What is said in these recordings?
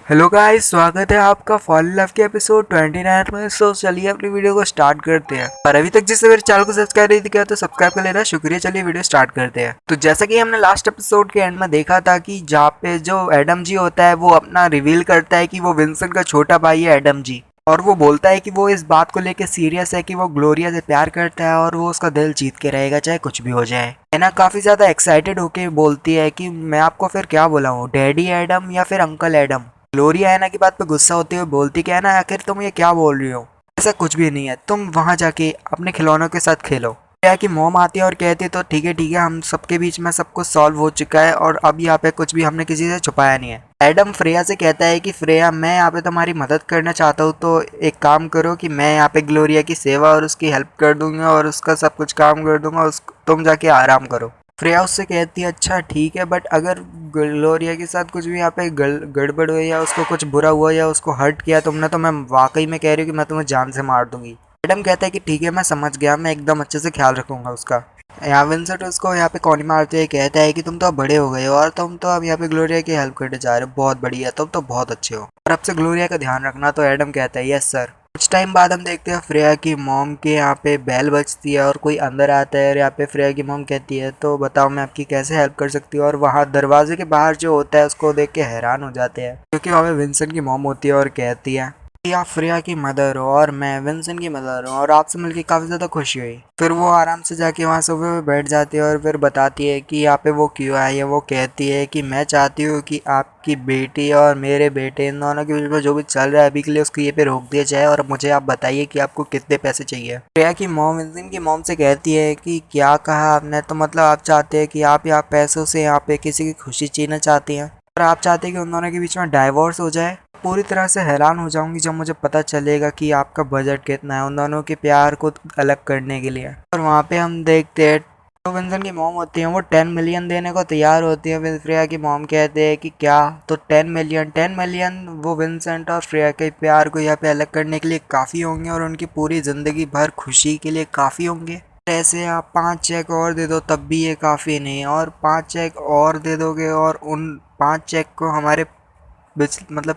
Hello guys, स्वागत है आपका फॉल इन लव के एपिसोड 29 में। सो चलिए अपनी वीडियो को स्टार्ट करते हैं। और अभी तक जिसने मेरे चैनल को सब्सक्राइब नहीं किया तो सब्सक्राइब कर लेना, शुक्रिया। चलिए वीडियो स्टार्ट करते हैं। तो जैसा कि हमने लास्ट एपिसोड के एंड में देखा था कि जहाँ पे जो एडम जी होता है वो अपना रिवील करता है कि वो विंसेंट का छोटा भाई है एडम जी, और वो बोलता है कि वो इस बात को लेकर सीरियस है कि वो ग्लोरिया से प्यार करता है और वो उसका दिल जीत के रहेगा चाहे कुछ भी हो जाए। एना काफी ज्यादा एक्साइटेड होके बोलती है कि मैं आपको फिर क्या बोला हूँ, डैडी एडम या फिर अंकल एडम। ग्लोरिया एना की बात पे गुस्सा होते हुए बोलती कि एना आखिर तुम ये क्या बोल रही हो, ऐसा कुछ भी नहीं है, तुम वहां जाके अपने खिलौनों के साथ खेलो। क्या कि मॉम आती है और कहती है तो ठीक है हम सबके बीच में सब कुछ सॉल्व हो चुका है और अब यहाँ पे कुछ भी हमने किसी से छुपाया नहीं है। एडम फ्रेया से कहता है कि फ्रेया मैं यहाँ पे तुम्हारी मदद करना चाहता हूँ, तो एक काम करो कि मैं यहाँ पे ग्लोरिया की सेवा और उसकी हेल्प कर दूंगा और उसका सब कुछ काम कर दूंगा, तुम जाके आराम करो। फ्रेया उससे कहती है अच्छा ठीक है, बट अगर ग्लोरिया के साथ कुछ भी यहाँ पे गड़बड़ हुई या उसको कुछ बुरा हुआ या उसको हर्ट किया तुमने तो मैं वाकई में कह रही हूँ कि मैं तुम्हें जान से मार दूंगी। एडम कहता है कि ठीक है मैं समझ गया, मैं एकदम अच्छे से ख्याल रखूंगा उसका। यहाँ विंसेंट उसको यहाँ पे कॉर्नी मारते हुए कहता है कि तुम तो अब बड़े हो गए हो और तुम तो अब यहाँ पे ग्लोरिया की हेल्प करने जा रहे हो, बहुत बढ़िया, तुम तो बहुत अच्छे हो और अब से ग्लोरिया का ध्यान रखना। तो एडम कहता है यस सर। कुछ टाइम बाद हम देखते हैं फ्रेया की मॉम के यहाँ पे बेल बजती है और कोई अंदर आता है और यहाँ पे फ्रेया की मॉम कहती है तो बताओ मैं आपकी कैसे हेल्प कर सकती हूँ। और वहाँ दरवाजे के बाहर जो होता है उसको देख के हैरान हो जाते हैं, क्योंकि वहाँ पे विंसेंट की मॉम होती है और कहती है कि आप फ्रेया की मदर हो और मैं विंसेंट की मदर हूँ और आपसे मिलकर काफ़ी ज़्यादा खुशी हुई। फिर वो आराम से जाके वहाँ सोफे पे बैठ जाती है और फिर बताती है कि यहाँ पे वो क्यों आई है। वो कहती है कि मैं चाहती हूँ कि आपकी बेटी और मेरे बेटे इन दोनों के बीच में जो भी चल रहा है अभी के लिए उसको ये पे रोक दिया जाए और मुझे आप बताइए कि आपको कितने पैसे चाहिए। फ्रेया की मॉम विंसेंट की मॉम से कहती है कि क्या कहा आपने, तो मतलब आप चाहते हैं कि आप यहाँ पैसों से यहाँ पे किसी की खुशी छीनना चाहती हैं और आप चाहते हैं कि उन दोनों के बीच में डाइवोर्स हो जाए। पूरी तरह से हैरान हो जाऊंगी जब मुझे पता चलेगा कि आपका बजट कितना है उन दोनों के प्यार को अलग करने के लिए। और वहाँ पे हम देखते हैं जो विंसेंट की मॉम होती है वो 10 मिलियन देने को तैयार होती है। फिर फ्रेया की मॉम कहते हैं कि क्या, तो 10 मिलियन वो विंसेंट और फ्रेया के प्यार को यहाँ पे अलग करने के लिए काफ़ी होंगे और उनकी पूरी ज़िंदगी भर खुशी के लिए काफ़ी होंगे। ऐसे आप 5 चेक और दे दो तब भी ये काफ़ी नहीं, और 5 चेक और दे दोगे और उन 5 चेक को हमारे मतलब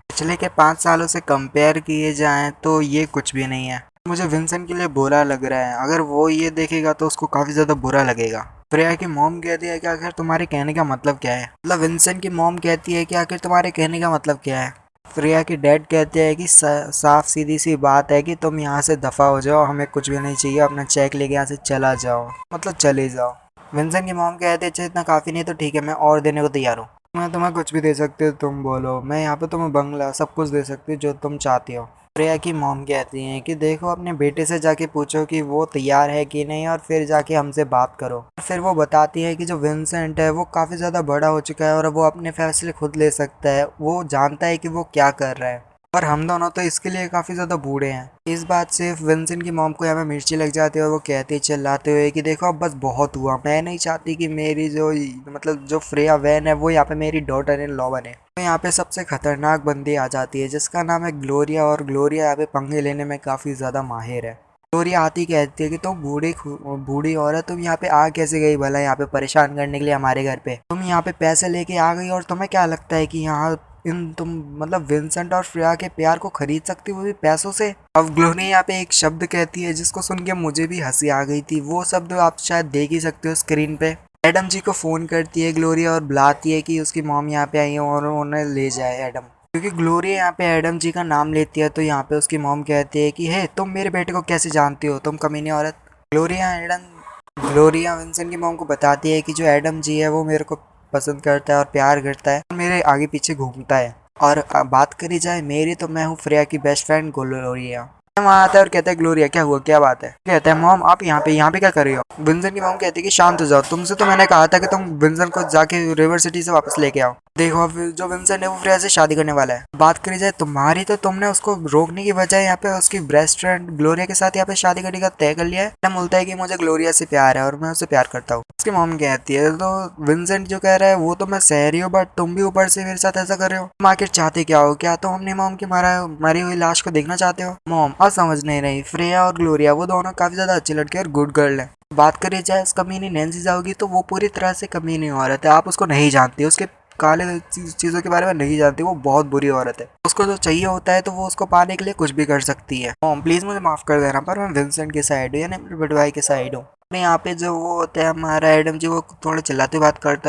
पिछले के 5 सालों से कंपेयर किए जाएं तो ये कुछ भी नहीं है। मुझे विंसेंट के लिए बुरा लग रहा है, अगर वो ये देखेगा तो उसको काफ़ी ज़्यादा बुरा लगेगा। फ्रेया की मॉम कहती है कि आखिर तुम्हारे कहने का मतलब क्या है, मतलब विंसेंट की मॉम कहती है कि आखिर तुम्हारे कहने का मतलब क्या है। फ्रेया के डैड कहते हैं कि साफ सीधी सी बात है कि तुम यहाँ से दफ़ा हो जाओ, हमें कुछ भी नहीं चाहिए, अपना चेक लेके यहाँ से चला जाओ, मतलब चले जाओ। विंसेंट की मॉम कहते हैं अच्छा इतना काफ़ी नहीं तो ठीक है मैं और देने को तैयार हूँ, मैं तुम्हें कुछ भी दे सकती हूँ, तुम बोलो, मैं यहाँ पे तुम्हें बंगला सब कुछ दे सकती हूँ जो तुम चाहती हो। प्रिया की मॉम कहती हैं कि देखो अपने बेटे से जाके पूछो कि वो तैयार है कि नहीं और फिर जाके हमसे बात करो। फिर वो बताती है कि जो विंसेंट है वो काफ़ी ज़्यादा बड़ा हो चुका है और वो अपने फैसले खुद ले सकता है, वो जानता है कि वो क्या कर रहा है, पर हम दोनों तो इसके लिए काफ़ी ज़्यादा बूढ़े हैं। इस बात से विंसेंट की मॉम को यहाँ पे मिर्ची लग जाती है और वो कहती है चिल्लाते हुए कि देखो अब बस बहुत हुआ, मैं नहीं चाहती कि मेरी जो मतलब जो फ्रेया वैन है वो यहाँ पे मेरी डॉटर इन लॉ बने। तो यहाँ पे सबसे खतरनाक बंदी आ जाती है जिसका नाम है ग्लोरिया, और ग्लोरिया यहाँ पे पंगे लेने में काफ़ी ज़्यादा माहिर है। ग्लोरिया आती कहती है कि तुम बूढ़ी औरत, तुम यहाँ पे आ कैसे गई भला, यहाँ पे परेशान करने के लिए हमारे घर पे, तुम यहाँ पे पैसे लेके आ गई और तुम्हें क्या लगता है कि यहाँ इन तुम मतलब विंसेंट और फ्रेया के प्यार को खरीद सकती हो भी पैसों से। अब ग्लोरिया यहाँ पे एक शब्द कहती है जिसको सुन के मुझे भी हंसी आ गई थी, वो शब्द आप शायद देख ही सकते हो स्क्रीन पे। एडम जी को फोन करती है ग्लोरिया और बुलाती है कि उसकी मॉम यहाँ पे आई है और उन्हें ले जाए एडम, क्योंकि ग्लोरिया यहाँ पे एडम जी का नाम लेती है। तो यहाँ पे उसकी मॉम कहती है कि हे तुम मेरे बेटे को कैसे जानती हो, तुम कमीनी औरत। ग्लोरिया विंसेंट की मॉम को बताती है कि जो एडम जी है वो मेरे को पसंद करता है और प्यार करता है, मेरे आगे पीछे घूमता है। और बात करी जाए मेरी, तो मैं हूँ फ्रेया की बेस्ट फ्रेंड ग्लोरिया। वहाँ आता है और कहता है ग्लोरिया क्या हुआ, क्या बात है। कहता है मॉम आप यहाँ पे क्या कर रही हो। विंसेंट की मॉम कहती है कि शांत हो जाओ, तुमसे तो मैंने कहा था कि तुम विंसेंट को जाके रिवर सिटी से वापस लेके आओ। देखो अब जो विंसेंट है वो फ्रेया से शादी करने वाला है। बात करी जाए तुम्हारी, तो तुमने उसको रोकने की बजाय यहाँ पे उसकी बेस्ट फ्रेंड ग्लोरिया के साथ यहाँ पे शादी करने का तय कर लिया है। एडम बोलता है कि मुझे ग्लोरिया से प्यार है और मैं उससे प्यार करता हूँ। उसकी मॉम कहती है तो विंसेंट जो कह रहा है वो तो मैं सह रही हूँ, बट तुम भी ऊपर से मेरे साथ ऐसा कर रहे हो, तुम आखिर चाहते क्या हो, क्या तो हमने मॉम की मरी हुई लाश को देखना चाहते हो। मॉम आज समझ नहीं रही, फ्रेया और ग्लोरिया वो दोनों काफी ज्यादा अच्छी लड़की और गुड गर्ल है। बात करी जाए इस कमीनी नैन्सी जाओगी तो वो पूरी तरह से कमीनी औरत है, आप उसको नहीं जानती, उसके काले चीज़ों के बारे में नहीं जानती, वो बहुत बुरी औरत है। उसको जो चाहिए होता है तो वो उसको पाने के लिए कुछ भी कर सकती है। मॉम प्लीज़ मुझे माफ़ कर देना, पर मैं विंसेंट के साइड हूँ, यानी अपने बड़े भाई के साइड हूँ। यहाँ पे जो वो होता है हमारा एडम जी, वो थोड़ा चिल्लाते बात कर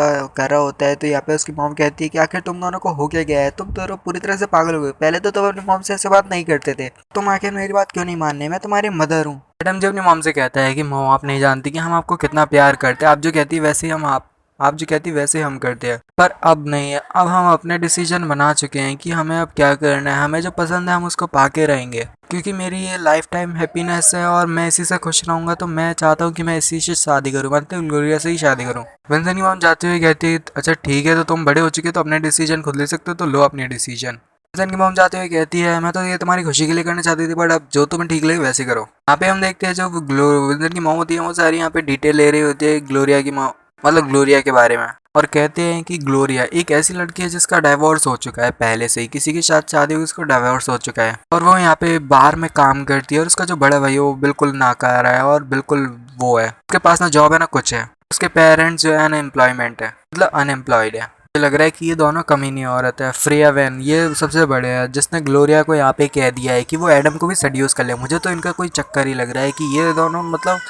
रहा होता है, तो यहाँ पे उसकी मॉम कहती है कि आखिर तुम दोनों को हो क्या गया है, तुम दोनों पूरी तरह से पागल हो गए। पहले तो तुम अपनी मॉम से ऐसे बात नहीं करते थे, तुम आखिर मेरी बात क्यों नहीं मानने, मैं तुम्हारी मदर हूँ। एडम जी अपनी मॉम से कहता है कि मॉम आप नहीं जानती कि हम आपको कितना प्यार करते हैं, आप जो कहती है वैसे ही आप जो कहती वैसे हम करते हैं। पर अब नहीं है, अब हम अपने डिसीजन बना चुके हैं कि हमें अब क्या करना है, हमें जो पसंद है हम उसको पाके रहेंगे, क्योंकि मेरी ये लाइफ टाइम हैप्पीनेस है और मैं इसी से खुश रहूंगा। तो मैं चाहता हूँ कि मैं इसी से शादी करूँ, मतलब ग्लोरिया से ही शादी करूँ। विंसेंट की मॉम जाते हुए कहती है अच्छा ठीक है, तो तुम बड़े हो चुके तो अपने डिसीजन खुद ले सकते हो, तो लो अपने डिसीजन। विंसेंट की मॉम जाते हुए कहती है मैं तो ये तुम्हारी खुशी के लिए करना चाहती थी, बट अब जो तुम्हें ठीक लगे वैसे करो। यहाँ पे हम देखते हैं जो विंसेंट की मॉम होती है वो सारी यहाँ पे डिटेल ले रही होती है ग्लोरिया की मॉम, मतलब ग्लोरिया के बारे में, और कहते हैं कि ग्लोरिया एक ऐसी लड़की है जिसका डाइवोर्स हो चुका है, पहले से ही किसी के साथ शादी हुई, उसको डाइवोर्स हो चुका है, और वो यहाँ पे बाहर में काम करती है, और उसका जो बड़ा भाई है वो बिल्कुल नाकारा है और बिल्कुल वो है, उसके पास ना जॉब है ना कुछ है, उसके पेरेंट्स जो है अनएम्प्लॉयमेंट है, मतलब अनएम्प्लॉयड है। मुझे लग रहा है कि ये दोनों कमीनी औरत है। फ्रेया वैन ये सबसे बड़े है जिसने ग्लोरिया को यहाँ पे कह दिया है कि वो एडम को भी सेड्यूस कर ले। मुझे तो इनका कोई चक्कर ही लग रहा है कि ये दोनों मतलब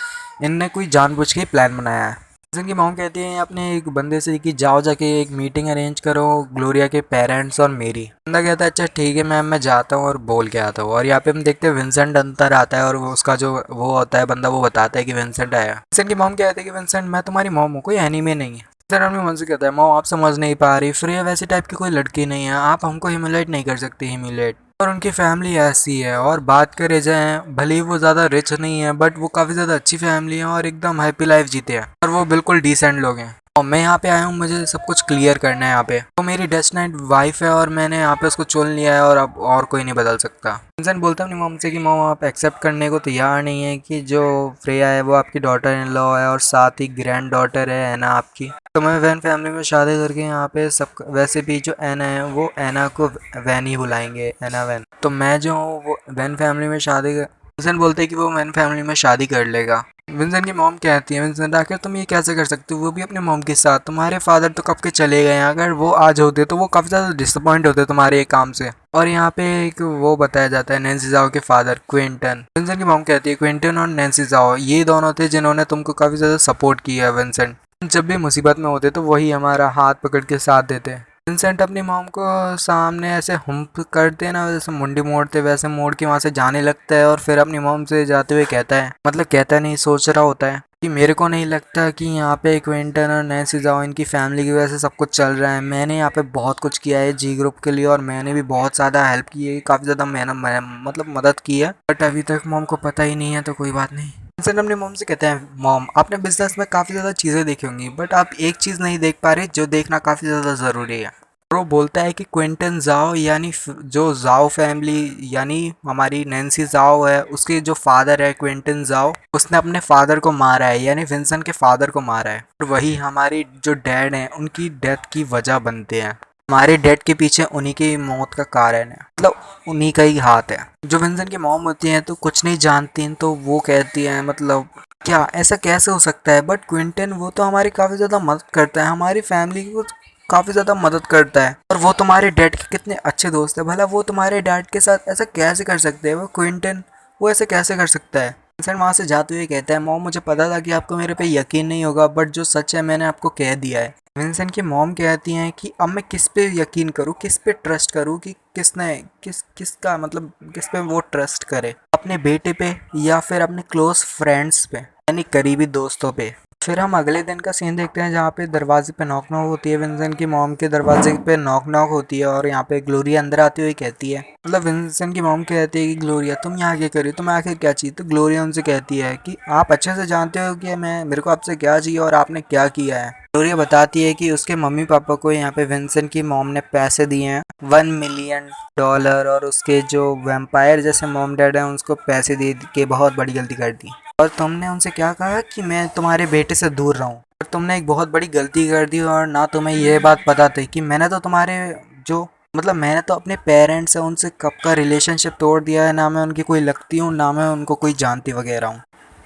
इनने कोई जानबूझ के प्लान बनाया है। जिनकी मॉम कहती है अपने एक बंदे से कि जाओ जाके एक मीटिंग अरेंज करो ग्लोरिया के पेरेंट्स और मेरी। बंदा कहता है अच्छा ठीक है मैम, मैं जाता हूँ और बोल के आता हूँ। और यहाँ पे हम देखते हैं विंसेंट अंदर आता है और वो उसका जो वो होता है बंदा, वो बताता है कि विंसेंट आया। विंसेंट की मॉम कहती है कि विंसेंट मैं तुम्हारी मॉम हूँ, कोई एनीमे नहीं है। विंसेंट अपनी मॉम से कहता है मॉम आप समझ नहीं पा रही, फ्रेया वैसे टाइप की कोई लड़की नहीं है, आप हमको ह्यूमिलेट नहीं कर सकती, ह्यूमिलेट। और उनकी फैमिली ऐसी है। और बात करें जाए भले ही वो ज़्यादा रिच नहीं है, बट वो काफ़ी ज़्यादा अच्छी फैमिली है और एकदम हैप्पी लाइफ जीते हैं, और वो बिल्कुल डिसेंट लोग हैं। और मैं यहाँ पे आया हूँ, मुझे सब कुछ क्लियर करना है यहाँ पे। वो मेरी डेस्टिनेड वाइफ है और मैंने यहाँ पे उसको चुन लिया है और अब और कोई नहीं बदल सकता। विंसेंट बोलता है अपनी मॉम से कि मॉम आप एक्सेप्ट करने को तैयार नहीं है कि जो फ्रेया है वो आपकी डॉटर इन लॉ है और साथ ही ग्रैंड डॉटर है ना आपकी। तो मैं वैन फैमिली में शादी करके यहाँ पे सब, वैसे भी जो एना है वो एना को वैन ही बुलाएंगे, एना वैन। तो मैं जो हूँ वो वैन फैमिली में शादी कर, विंसेंट बोलते हैं कि वो वैन फैमिली में शादी कर लेगा। विंसेंट की मॉम कहती है विंसेंट आखिर तुम ये कैसे कर सकते हो, वो भी अपने मॉम के साथ, तुम्हारे फादर तो कब के चले गए हैं, अगर वो आज होते तो वो काफ़ी ज़्यादा डिसअपॉइंट होते तुम्हारे एक काम से। और यहाँ पे एक वो बताया जाता है नैन्सी जाओ के फादर क्विंटन। विंसेंट की मॉम कहती है क्विंटन और नैन्सी जाओ ये दोनों थे जिन्होंने तुमको काफ़ी ज़्यादा सपोर्ट किया है विंसेंट, जब भी मुसीबत में होते तो वही हमारा हाथ पकड़ के साथ देते। विंसेंट अपनी मॉम को सामने ऐसे हुम्प करते ना, जैसे मुंडी मोड़ते वैसे मोड़ के वहाँ से जाने लगता है, और फिर अपनी मॉम से जाते हुए कहता है, मतलब कहता नहीं सोच रहा होता है कि मेरे को नहीं लगता कि यहाँ पे क्विंटन और नैन्सी जाओ इनकी फैमिली की वजह से सब कुछ चल रहा है। मैंने यहाँ पे बहुत कुछ किया है जी ग्रुप के लिए और मैंने भी बहुत ज़्यादा हेल्प की है, काफ़ी ज़्यादा मतलब मदद की है, बट अभी तक मॉम को पता ही नहीं है, तो कोई बात नहीं। विंसेंट अपनी मॉम से कहते हैं मॉम आपने बिजनेस में काफ़ी ज़्यादा चीज़ें देखी होंगी, बट आप एक चीज़ नहीं देख पा रहे जो देखना काफ़ी ज़्यादा ज़रूरी है। वो बोलता है कि क्विंटन जाओ यानी जो जाओ फैमिली यानी हमारी नैन्सी जाओ है, उसके जो फादर है क्विंटन जाओ, उसने अपने फादर को मारा है, यानी विंसेंट के फादर को मारा है, और वही हमारी जो डैड हैं उनकी डेथ की वजह बनते हैं। हमारे डेड के पीछे उन्हीं की मौत का कारण है, मतलब उन्हीं का ही हाथ है। जो विंसेंट की मॉम होती हैं तो कुछ नहीं जानती हैं, तो वो कहती हैं मतलब क्या ऐसा कैसे हो सकता है, बट क्विंटन वो तो हमारी काफ़ी ज़्यादा मदद करता है, हमारी फैमिली को काफ़ी ज़्यादा मदद करता है, और वो तुम्हारे डैड के कितने अच्छे दोस्त है, भला वो तुम्हारे डैड के साथ ऐसा कैसे कर सकते हैं, वो क्विंटन वो ऐसे कैसे कर सकता है। विंसेंट वहाँ से जाते हुए कहता है मॉम मुझे पता था कि आपको मेरे पे यकीन नहीं होगा, बट जो सच है मैंने आपको कह दिया है। विंसेंट की मॉम कहती हैं कि अब मैं किस पे यकीन करूँ, किस पे ट्रस्ट करूँ, कि किसने किसका मतलब किस पे वो ट्रस्ट करे, अपने बेटे पे या फिर अपने क्लोज फ्रेंड्स पे यानी करीबी दोस्तों पे। फिर हम अगले दिन का सीन देखते हैं जहाँ पे दरवाजे पे नॉक नॉक होती है, विंसेंट की मॉम के दरवाजे पे नॉक नॉक होती है और यहाँ पे ग्लोरिया अंदर आती हुई कहती है, मतलब विंसेंट की मॉम कहती है कि ग्लोरिया तुम यहाँ क्या कर रही हो, तुम्हें आखिर क्या चाहिए। तो ग्लोरिया उनसे कहती है कि आप अच्छे से जानते हो कि मेरे को आपसे क्या चाहिए और आपने क्या किया है। ग्लोरिया बताती है कि उसके मम्मी पापा को यहाँ पे विंसेंट की मॉम ने पैसे दिए हैं $1 मिलियन, और उसके जो वैम्पायर जैसे मॉम डैड हैं उसको पैसे दे के बहुत बड़ी गलती कर दी, और तुमने उनसे क्या कहा कि मैं तुम्हारे बेटे से दूर रहूं, और तुमने एक बहुत बड़ी गलती कर दी, और ना तुम्हें ये बात पता थी कि मैंने तो तुम्हारे जो मतलब मैंने तो अपने पेरेंट्स हैं उनसे कब का रिलेशनशिप तोड़ दिया है, ना मैं उनकी कोई लगती हूँ ना मैं उनको कोई जानती वगैरह हूँ,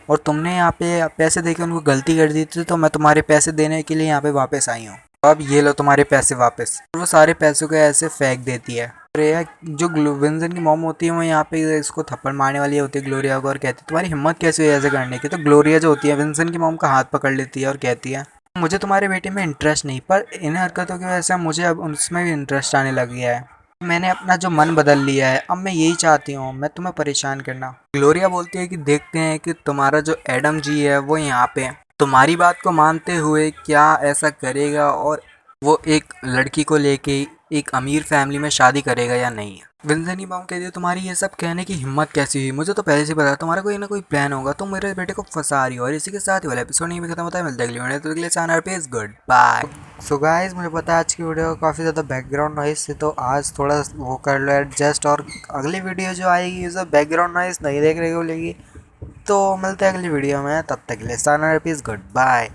और तुमने यहाँ पे पैसे देके उनको गलती कर दी थी, तो मैं तुम्हारे पैसे देने के लिए यहाँ पे वापस आई हूँ। अब ये लो तुम्हारे पैसे वापस। वो सारे पैसों को ऐसे फेंक देती है। ग्लोरिया जो विंसन की मॉम होती है वो यहाँ पे इसको थप्पड़ मारने वाली होती है ग्लोरिया को और कहती है तुम्हारी हिम्मत कैसे हुई ऐसे करने की। तो ग्लोरिया जो होती है विंसन की मॉम का हाथ पकड़ लेती है और कहती है मुझे तुम्हारे बेटे में इंटरेस्ट नहीं, पर इन हरकतों की वजह से मुझे अब उसमें भी इंटरेस्ट आने लग गया है। मैंने अपना जो मन बदल लिया है, अब मैं यही चाहती हूँ मैं तुम्हें परेशान करना। ग्लोरिया बोलती है कि देखते हैं कि तुम्हारा जो एडम जी है वो यहाँ पे तुम्हारी बात को मानते हुए क्या ऐसा करेगा और वो एक लड़की को लेके एक अमीर फैमिली में शादी करेगा या नहीं। विंसन की मॉम कहती है तुम्हारी ये सब कहने की हिम्मत कैसी हुई, मुझे तो पहले से पता तुम्हारा कोई ना कोई प्लान होगा, तुम मेरे बेटे को फंसा रही हो। और इसी के साथ ही वाला एपिसोड नहीं भी खत्म होता है। मिलता है अगली वीडियो, तो अगले चैनल पे is goodbye. So guys मुझे पता है आज की वीडियो काफ़ी ज़्यादा बैकग्राउंड नॉइस है, तो आज थोड़ा वो कर लो एडजस्ट, और अगली वीडियो जो आएगी उसे बैकग्राउंड नॉइस नहीं देखने को मिलेगी। तो मिलते हैं अगली वीडियो में, तब तक के लिए चैनल पे इज गुड बाय।